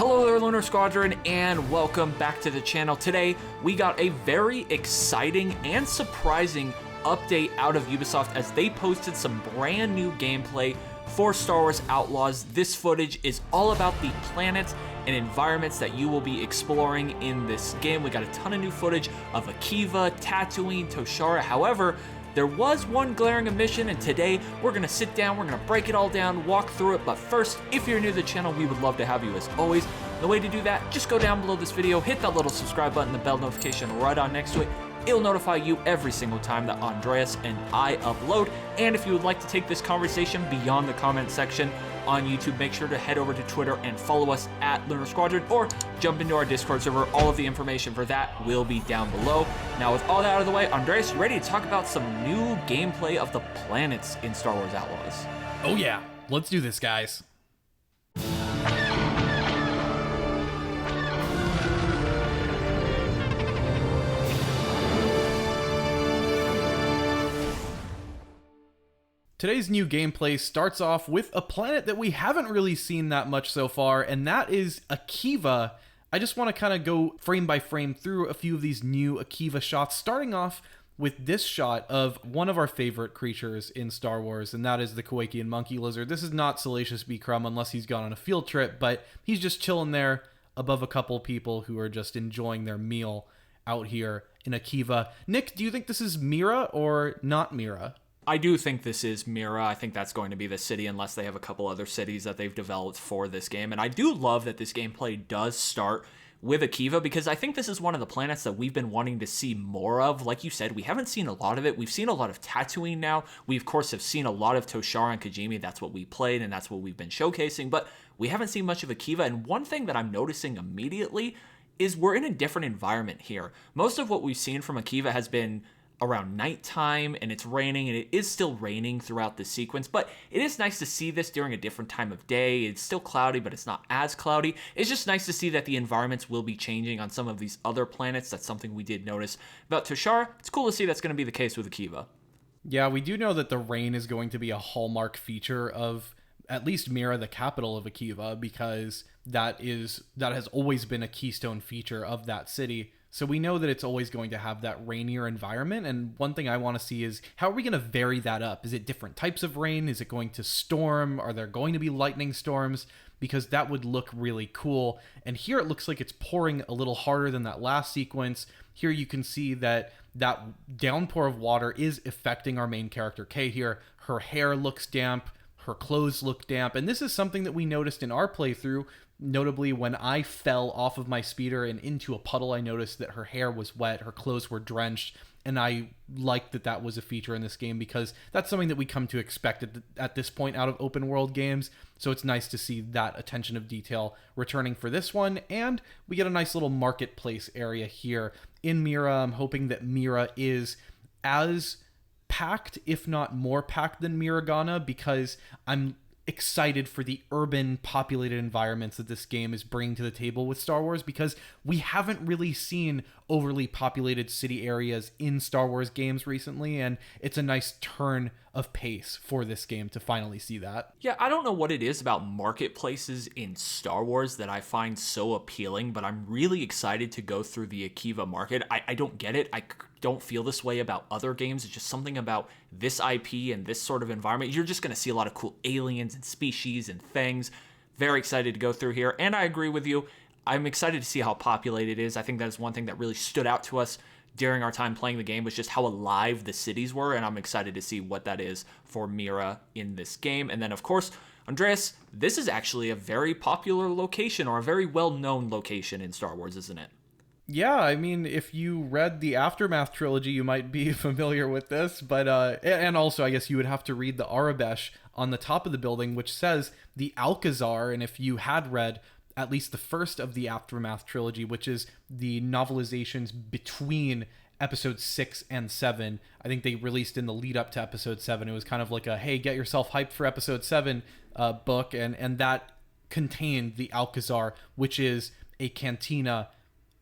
Hello there, Lunar Squadron, and welcome back to the channel. Today, we got a very exciting and surprising update out of Ubisoft as they posted some brand new gameplay for Star Wars Outlaws. This footage is all about the planets and environments that you will be exploring in this game. We got a ton of new footage of Akiva, Tatooine, Toshara. However, there was one glaring omission, and today we're gonna sit down, we're gonna break it all down, walk through it. But first, if you're new to the channel, we would love to have you as always. The way to do that, just go down below this video, hit that little subscribe button, the bell notification right on next to it. It'll notify you every single time that Andreas and I upload. And if you would like to take this conversation beyond the comment section on YouTube, make sure to head over to Twitter and follow us at Lunar Squadron, or jump into our Discord server. All of the information for that will be down below. Now, with all that out of the way, Andreas, you ready to talk about some new gameplay of the planets in Star Wars Outlaws? Oh yeah, let's do this, guys. Today's new gameplay starts off with a planet that we haven't really seen that much so far, and that is Akiva. I just want to kind of go frame by frame through a few of these new Akiva shots, starting off with this shot of one of our favorite creatures in Star Wars, and that is the Kowakian monkey lizard. This is not Salacious B. Crumb unless he's gone on a field trip, but he's just chilling there above a couple people who are just enjoying their meal out here in Akiva. Nick, do you think this is Mira or not Mira? I do think this is Mira. I think that's going to be the city, unless they have a couple other cities that they've developed for this game. And I do love that this gameplay does start with Akiva, because I think this is one of the planets that we've been wanting to see more of. Like you said, we haven't seen a lot of it. We've seen a lot of Tatooine now. We, of course, have seen a lot of Toshara and Kijimi. That's what we played, and that's what we've been showcasing. But we haven't seen much of Akiva. And one thing that I'm noticing immediately is we're in a different environment here. Most of what we've seen from Akiva has been around nighttime, and it's raining, and it is still raining throughout the sequence, but it is nice to see this during a different time of day. It's still cloudy, but it's not as cloudy. It's just nice to see that the environments will be changing on some of these other planets. That's something we did notice about Toshara. It's cool to see that's going to be the case with Akiva. Yeah, we do know that the rain is going to be a hallmark feature of at least Mira, the capital of Akiva, because that has always been a keystone feature of that city. So we know that it's always going to have that rainier environment. And one thing I want to see is, how are we going to vary that up? Is it different types of rain? Is it going to storm? Are there going to be lightning storms? Because that would look really cool. And here it looks like it's pouring a little harder than that last sequence. Here you can see that downpour of water is affecting our main character, Kay here. Her hair looks damp. Her clothes look damp. And this is something that we noticed in our playthrough. Notably, when I fell off of my speeder and into a puddle, I noticed that her hair was wet, her clothes were drenched, and I liked that that was a feature in this game, because that's something that we come to expect at this point out of open world games. So it's nice to see that attention of detail returning for this one, and we get a nice little marketplace area here in Mira. I'm hoping that Mira is as packed, if not more packed, than Miragana, because I'm excited for the urban populated environments that this game is bringing to the table with Star Wars, because we haven't really seen overly populated city areas in Star Wars games recently, and it's a nice turn of pace for this game to finally see that. Yeah, I don't know what it is about marketplaces in Star Wars that I find so appealing, but I'm really excited to go through the Akiva market. I don't get it. I don't feel this way about other games. It's just something about this IP and this sort of environment. You're just going to see a lot of cool aliens and species and things. Very excited to go through here, and I agree with you. I'm excited to see how populated it is. I think that is one thing that really stood out to us during our time playing the game, was just how alive the cities were, and I'm excited to see what that is for Mira in this game. And then, of course, Andreas, this is actually a very popular location, or a very well-known location in Star Wars, isn't it? Yeah, I mean, if you read the Aftermath trilogy, you might be familiar with this, but and also I guess you would have to read the Arabesh on the top of the building, which says the Alcazar. And if you had read at least the first of the Aftermath trilogy, which is the novelizations between episodes 6 and 7, I think they released in the lead up to episode 7. It was kind of like a, hey, get yourself hyped for episode 7 book, and that contained the Alcazar, which is a cantina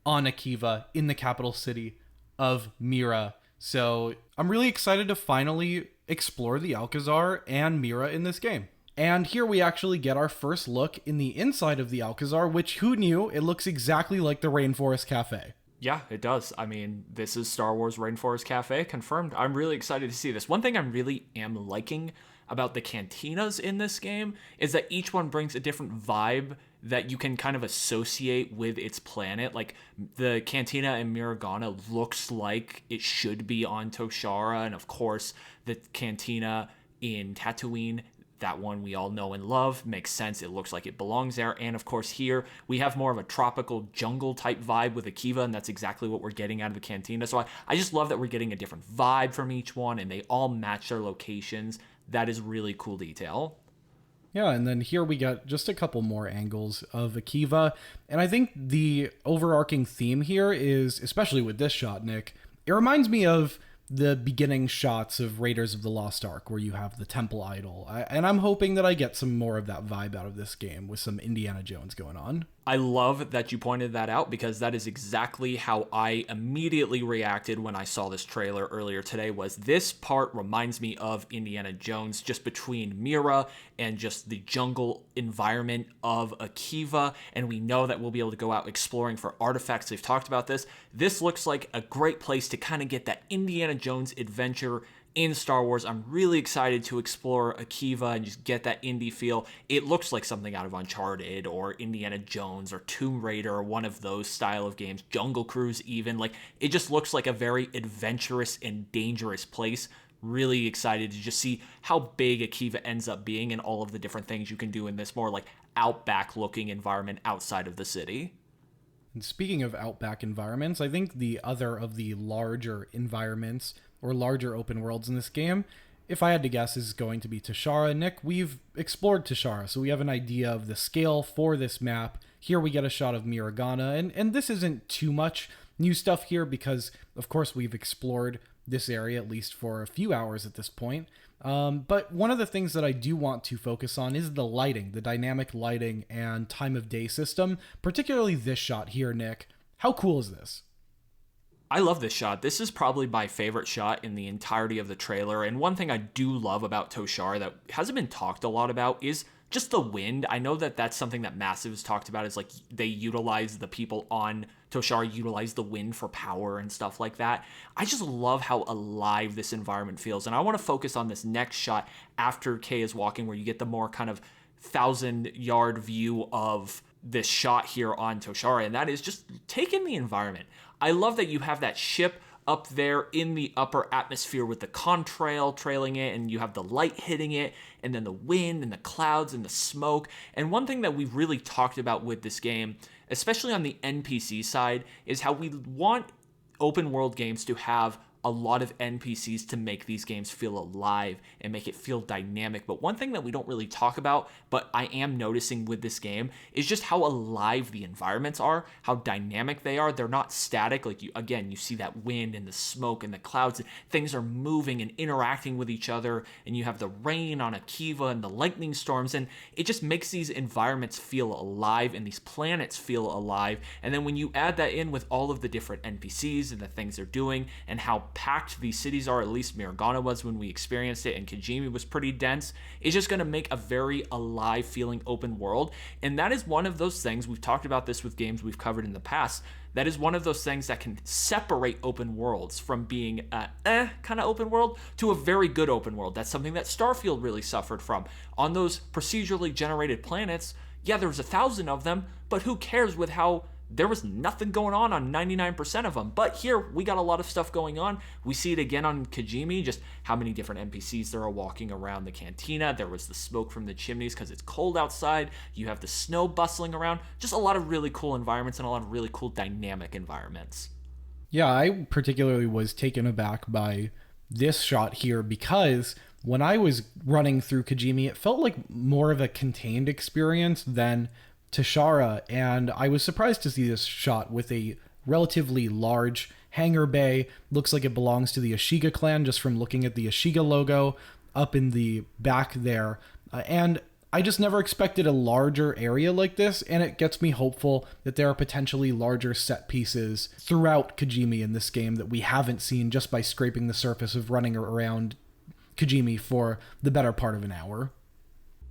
on Akiva in the capital city of Mira. So I'm really excited to finally explore the Alcazar and Mira in this game. And here we actually get our first look in the inside of the Alcazar, which, who knew, it looks exactly like the Rainforest Cafe. Yeah, it does. I mean, this is Star Wars Rainforest Cafe, confirmed. I'm really excited to see this. One thing I really am liking about the cantinas in this game is that each one brings a different vibe that you can kind of associate with its planet. Like, the cantina in Miragana looks like it should be on Toshara, and of course, the cantina in Tatooine, that one we all know and love, makes sense. It looks like it belongs there. And of course here we have more of a tropical jungle type vibe with Akiva, and that's exactly what we're getting out of the cantina. So I just love that we're getting a different vibe from each one, and they all match their locations. That is really cool detail. Yeah, and then here we get just a couple more angles of Akiva. And I think the overarching theme here is, especially with this shot, Nick, it reminds me of the beginning shots of Raiders of the Lost Ark, where you have the temple idol. And I'm hoping that I get some more of that vibe out of this game with some Indiana Jones going on. I love that you pointed that out, because that is exactly how I immediately reacted when I saw this trailer earlier today. Was this part reminds me of Indiana Jones, just between Mira and just the jungle environment of Akiva, and we know that we'll be able to go out exploring for artifacts. They've talked about this. This looks like a great place to kind of get that Indiana Jones adventure in Star Wars. I'm really excited to explore Akiva and just get that indie feel. It looks like something out of Uncharted or Indiana Jones or Tomb Raider or one of those style of games. Jungle Cruise even. Like, it just looks like a very adventurous and dangerous place. Really excited to just see how big Akiva ends up being and all of the different things you can do in this more like outback looking environment outside of the city. And speaking of outback environments, I think the other of the larger environments or larger open worlds in this game, if I had to guess, is going to be Toshara. Nick, we've explored Toshara, so we have an idea of the scale for this map. Here we get a shot of Miragana, and this isn't too much new stuff here because, of course, we've explored this area at least for a few hours at this point. But one of the things that I do want to focus on is the lighting, the dynamic lighting and time of day system, particularly this shot here, Nick. How cool is this? I love this shot. This is probably my favorite shot in the entirety of the trailer. And one thing I do love about Toshara that hasn't been talked a lot about is just the wind. I know that that's something that Massive has talked about, is like they utilize, the people on Toshara utilize the wind for power and stuff like that. I just love how alive this environment feels. And I want to focus on this next shot after Kay is walking, where you get the more kind of 1,000-yard view of this shot here on Toshara. And that is just taking the environment. I love that you have that ship up there in the upper atmosphere with the contrail trailing it, and you have the light hitting it, and then the wind and the clouds and the smoke. And one thing that we've really talked about with this game, especially on the NPC side, is how we want open world games to have a lot of NPCs to make these games feel alive and make it feel dynamic. But one thing that we don't really talk about, but I am noticing with this game, is just how alive the environments are, how dynamic they are. They're not static. Like, you see that wind and the smoke and the clouds, and things are moving and interacting with each other, and you have the rain on Akiva and the lightning storms, and it just makes these environments feel alive and these planets feel alive. And then when you add that in with all of the different NPCs and the things they're doing and how packed these cities are, at least Miragana was when we experienced it, and Kijimi was pretty dense, it's just going to make a very alive feeling open world. And that is one of those things, we've talked about this with games we've covered in the past, that is one of those things that can separate open worlds from being a kind of open world to a very good open world. That's something that Starfield really suffered from. On those procedurally generated planets, yeah, there was 1,000 of them, but who cares with how there was nothing going on 99% of them. But here, we got a lot of stuff going on. We see it again on Kijimi, just how many different NPCs there are walking around the cantina. There was the smoke from the chimneys because it's cold outside. You have the snow bustling around. Just a lot of really cool environments and a lot of really cool dynamic environments. Yeah, I particularly was taken aback by this shot here because when I was running through Kijimi, it felt like more of a contained experience than Toshara, and I was surprised to see this shot with a relatively large hangar bay. Looks like it belongs to the Ashiga clan just from looking at the Ashiga logo up in the back there. And I just never expected a larger area like this, and it gets me hopeful that there are potentially larger set pieces throughout Kijimi in this game that we haven't seen just by scraping the surface of running around Kijimi for the better part of an hour.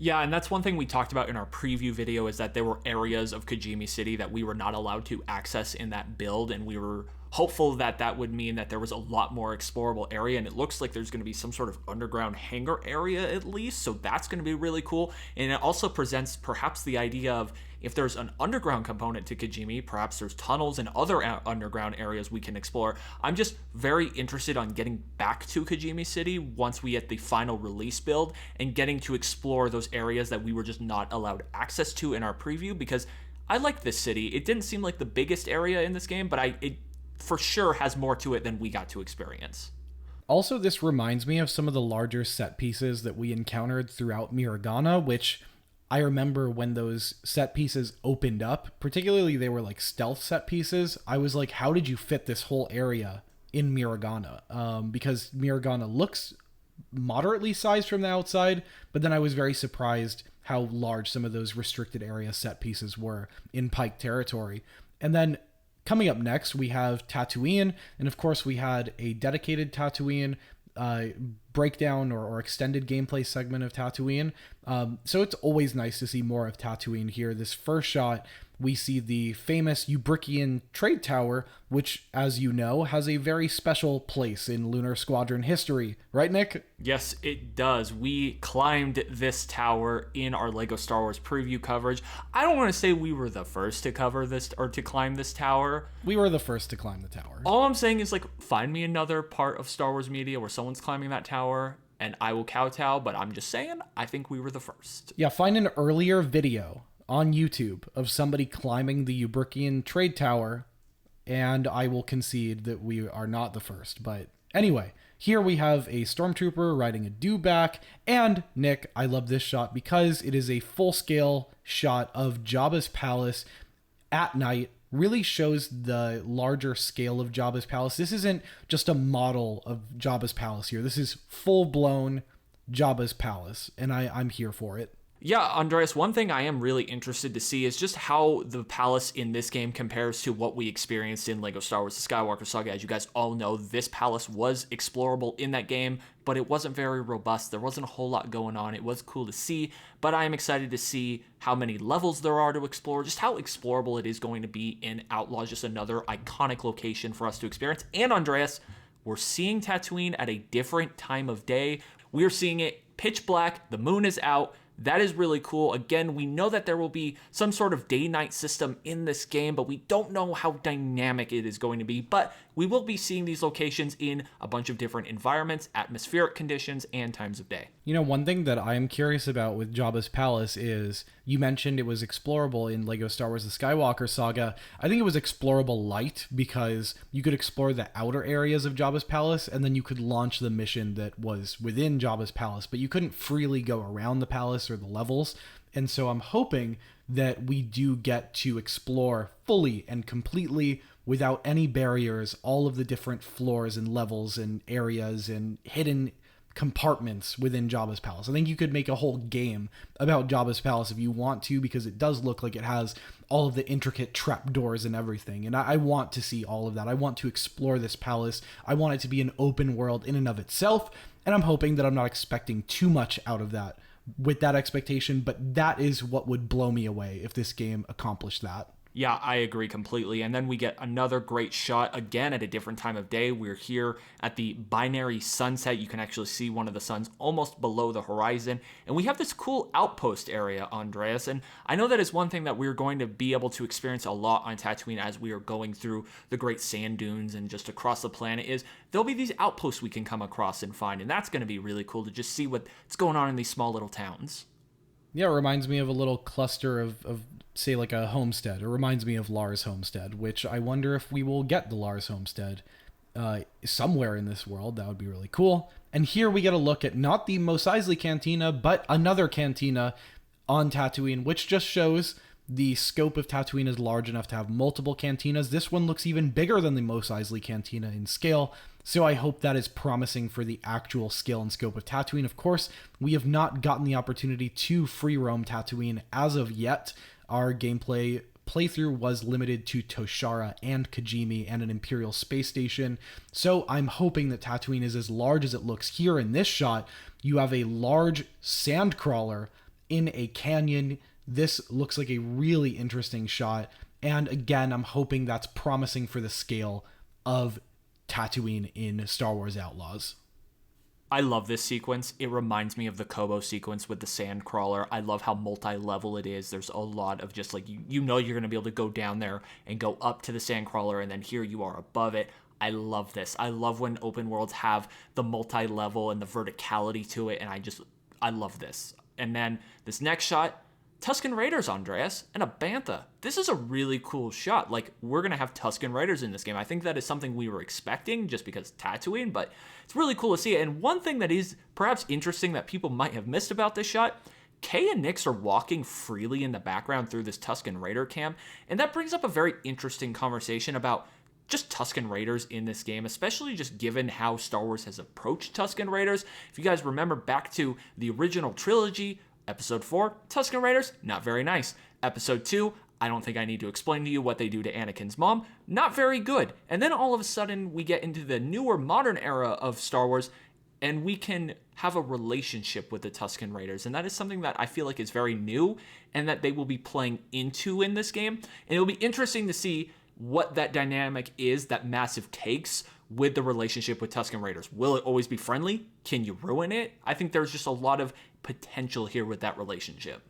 Yeah, and that's one thing we talked about in our preview video, is that there were areas of Kajimi City that we were not allowed to access in that build, and we were hopeful that that would mean that there was a lot more explorable area, and it looks like there's going to be some sort of underground hangar area at least, so that's going to be really cool. And it also presents perhaps the idea of, if there's an underground component to Kajimi, perhaps there's tunnels and other underground areas we can explore. I'm just very interested on getting back to Kajimi City once we get the final release build, and getting to explore those areas that we were just not allowed access to in our preview, because I like this city. It didn't seem like the biggest area in this game, but it for sure has more to it than we got to experience. Also, this reminds me of some of the larger set pieces that we encountered throughout Miragana, which I remember when those set pieces opened up, particularly they were like stealth set pieces. I was like, how did you fit this whole area in Miragana? Because Miragana looks moderately sized from the outside, but then I was very surprised how large some of those restricted area set pieces were in Pike territory. And then coming up next, we have Tatooine, and of course we had a dedicated Tatooine breakdown or extended gameplay segment of Tatooine. So it's always nice to see more of Tatooine here. This first shot, we see the famous Ubrikian trade tower, which, as you know, has a very special place in Lunar Squadron history. Right, Nick? Yes, it does. We climbed this tower in our LEGO Star Wars preview coverage. I don't want to say we were the first to cover this or to climb this tower. We were the first to climb the tower. All I'm saying is, like, find me another part of Star Wars media where someone's climbing that tower and I will kowtow, but I'm just saying, I think we were the first. Yeah, find an earlier video on YouTube of somebody climbing the Ubrikian trade tower, and I will concede that we are not the first. But anyway, here we have a stormtrooper riding a dewback, and Nick, I love this shot because it is a full-scale shot of Jabba's palace at night. Really shows the larger scale of Jabba's palace. This isn't just a model of Jabba's palace here. This is full-blown Jabba's palace, and I'm here for it. Yeah, Andreas, one thing I am really interested to see is just how the palace in this game compares to what we experienced in LEGO Star Wars: The Skywalker Saga. As you guys all know, this palace was explorable in that game, but it wasn't very robust. There wasn't a whole lot going on. It was cool to see, but I am excited to see how many levels there are to explore, just how explorable it is going to be in Outlaws, just another iconic location for us to experience. And Andreas, we're seeing Tatooine at a different time of day. We're seeing it pitch black, the moon is out. That is really cool. Again, we know that there will be some sort of day-night system in this game, but we don't know how dynamic it is going to be. But we will be seeing these locations in a bunch of different environments, atmospheric conditions, and times of day. You know, one thing that I am curious about with Jabba's palace is, you mentioned it was explorable in LEGO Star Wars: The Skywalker Saga. I think it was explorable light because you could explore the outer areas of Jabba's palace, and then you could launch the mission that was within Jabba's palace, but you couldn't freely go around the palace or the levels. And so I'm hoping that we do get to explore fully and completely, without any barriers, all of the different floors and levels and areas and hidden compartments within Jabba's palace. I think you could make a whole game about Jabba's palace if you want to, because it does look like it has all of the intricate trapdoors and everything. And I want to see all of that. I want to explore this palace. I want it to be an open world in and of itself. And I'm hoping that I'm not expecting too much out of that with that expectation, but that is what would blow me away if this game accomplished that. Yeah, I agree completely. And then we get another great shot, again at a different time of day. We're here at the binary sunset. You can actually see one of the suns almost below the horizon. And we have this cool outpost area, Andreas. And I know that is one thing that we're going to be able to experience a lot on Tatooine as we are going through the great sand dunes and just across the planet, is there'll be these outposts we can come across and find. And that's going to be really cool to just see what's going on in these small little towns. Yeah, it reminds me of a little cluster of say, like a homestead. It reminds me of Lars Homestead, which I wonder if we will get the Lars Homestead somewhere in this world. That would be really cool. And here we get a look at not the Mos Eisley Cantina, but another cantina on Tatooine, which just shows the scope of Tatooine is large enough to have multiple cantinas. This one looks even bigger than the Mos Eisley Cantina in scale, so I hope that is promising for the actual scale and scope of Tatooine. Of course, we have not gotten the opportunity to free roam Tatooine as of yet. Our gameplay playthrough was limited to Toshara and Kajimi and an Imperial space station, so I'm hoping that Tatooine is as large as it looks here in this shot. You have a large sand crawler in a canyon. This looks like a really interesting shot. And again, I'm hoping that's promising for the scale of Tatooine in Star Wars Outlaws. I love this sequence. It reminds me of the Kobo sequence with the Sandcrawler. I love how multi-level it is. There's a lot of just like, you know you're going to be able to go down there and go up to the Sandcrawler, and then here you are above it. I love this. I love when open worlds have the multi-level and the verticality to it, and I love this. And then this next shot, Tusken Raiders, Andreas, and a Bantha. This is a really cool shot. Like, we're going to have Tusken Raiders in this game. I think that is something we were expecting just because Tatooine, but it's really cool to see it. And one thing that is perhaps interesting that people might have missed about this shot, Kay and Nix are walking freely in the background through this Tusken Raider camp, and that brings up a very interesting conversation about just Tusken Raiders in this game, especially just given how Star Wars has approached Tusken Raiders. If you guys remember back to the original trilogy, Episode 4, Tusken Raiders, not very nice. Episode 2, I don't think I need to explain to you what they do to Anakin's mom, not very good. And then all of a sudden, we get into the newer modern era of Star Wars, and we can have a relationship with the Tusken Raiders. And that is something that I feel like is very new, and that they will be playing into in this game. And it'll be interesting to see what that dynamic is that Massive takes with the relationship with Tusken Raiders. Will it always be friendly? Can you ruin it? I think there's just a lot of potential here with that relationship.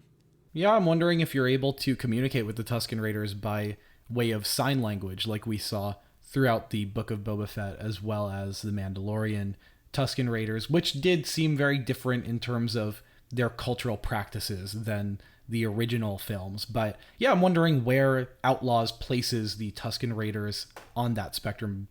Yeah, I'm wondering if you're able to communicate with the Tusken Raiders by way of sign language, like we saw throughout the Book of Boba Fett, as well as the Mandalorian Tusken Raiders, which did seem very different in terms of their cultural practices than the original films. But yeah, I'm wondering where Outlaws places the Tusken Raiders on that spectrum.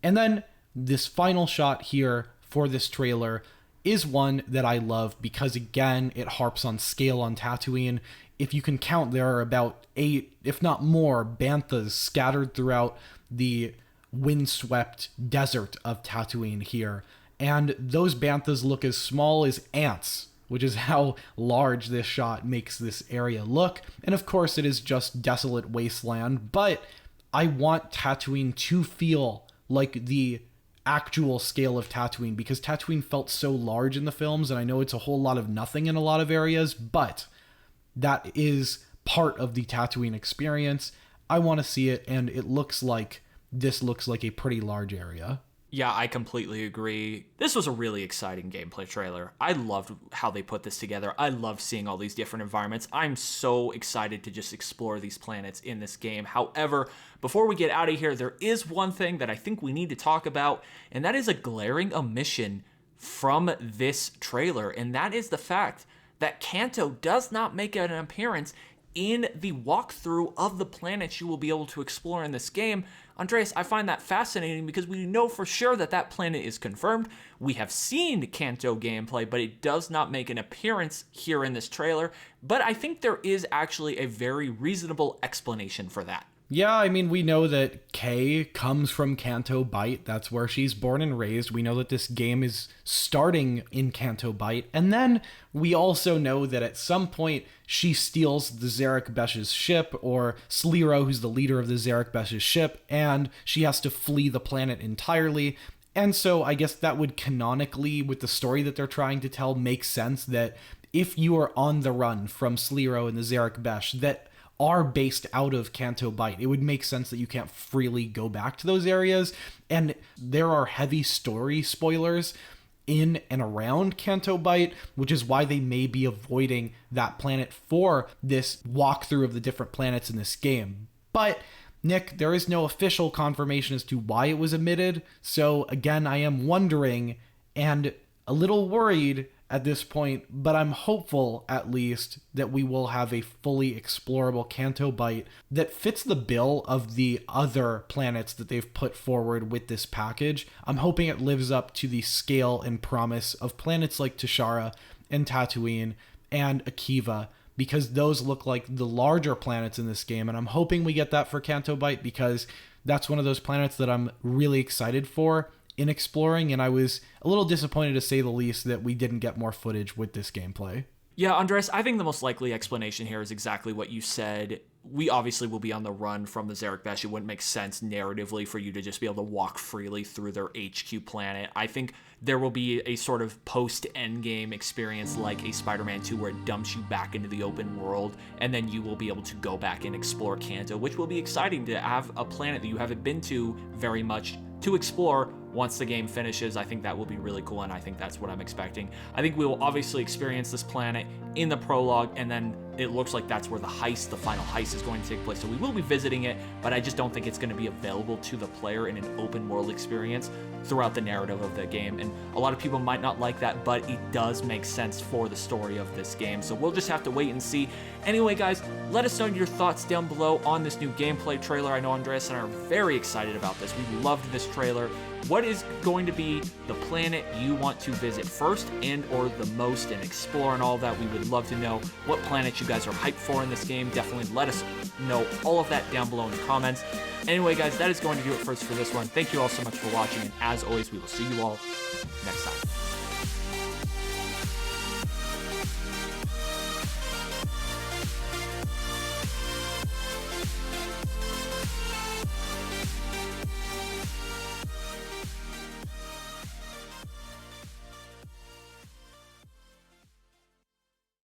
And then this final shot here for this trailer is one that I love because, again, it harps on scale on Tatooine. If you can count, there are about 8, if not more, Banthas scattered throughout the windswept desert of Tatooine here. And those Banthas look as small as ants, which is how large this shot makes this area look. And of course, it is just desolate wasteland, but I want Tatooine to feel like the actual scale of Tatooine, because Tatooine felt so large in the films, and I know it's a whole lot of nothing in a lot of areas, but that is part of the Tatooine experience. I want to see it, and this looks like a pretty large area. Yeah, I completely agree. This was a really exciting gameplay trailer. I loved how they put this together. I love seeing all these different environments. I'm so excited to just explore these planets in this game. However, before we get out of here, there is one thing that I think we need to talk about, and that is a glaring omission from this trailer, and that is the fact that Canto does not make an appearance in the walkthrough of the planets you will be able to explore in this game. Andreas, I find that fascinating because we know for sure that that planet is confirmed. We have seen Canto gameplay, but it does not make an appearance here in this trailer. But I think there is actually a very reasonable explanation for that. Yeah, I mean, we know that Kay comes from Canto Bight. That's where she's born and raised. We know that this game is starting in Canto Bight. And then we also know that at some point she steals the Zarek Besh's ship, or Sliro, who's the leader of the Zarek Besh's ship, and she has to flee the planet entirely. And so I guess that would canonically, with the story that they're trying to tell, make sense that if you are on the run from Sliro and the Zarek Besh that are based out of Canto Bight, it would make sense that you can't freely go back to those areas. And there are heavy story spoilers in and around Canto Bight, which is why they may be avoiding that planet for this walkthrough of the different planets in this game. But Nick, there is no official confirmation as to why it was omitted. So again, I am wondering and a little worried at this point, but I'm hopeful at least that we will have a fully explorable Canto Bight that fits the bill of the other planets that they've put forward with this package. I'm hoping it lives up to the scale and promise of planets like Tashara and Tatooine and Akiva, because those look like the larger planets in this game, and I'm hoping we get that for Canto Bight because that's one of those planets that I'm really excited for in exploring, and I was a little disappointed, to say the least, that we didn't get more footage with this gameplay. Yeah, Andres, I think the most likely explanation here is exactly what you said. we obviously will be on the run from the Zarek Besh. It wouldn't make sense narratively for you to just be able to walk freely through their HQ planet. I think there will be a sort of post-endgame experience like a Spider-Man 2 where it dumps you back into the open world, and then you will be able to go back and explore Canto, which will be exciting to have a planet that you haven't been to very much to explore once the game finishes. I think that will be really cool, and I think that's what I'm expecting. I think we will obviously experience this planet in the prologue, and then it looks like that's where the final heist is going to take place. So we will be visiting it, but I just don't think it's going to be available to the player in an open world experience throughout the narrative of the game. And a lot of people might not like that, but it does make sense for the story of this game. So we'll just have to wait and see. Anyway, guys, let us know your thoughts down below on this new gameplay trailer. I know Andreas and I are very excited about this. We loved this trailer. What is going to be the planet you want to visit first and or the most and explore and all that? We would love to know what planets you guys are hyped for in this game. Definitely let us know all of that down below in the comments. Anyway, guys, that is going to do it for us for this one. Thank you all so much for watching, and as always, we will see you all next time.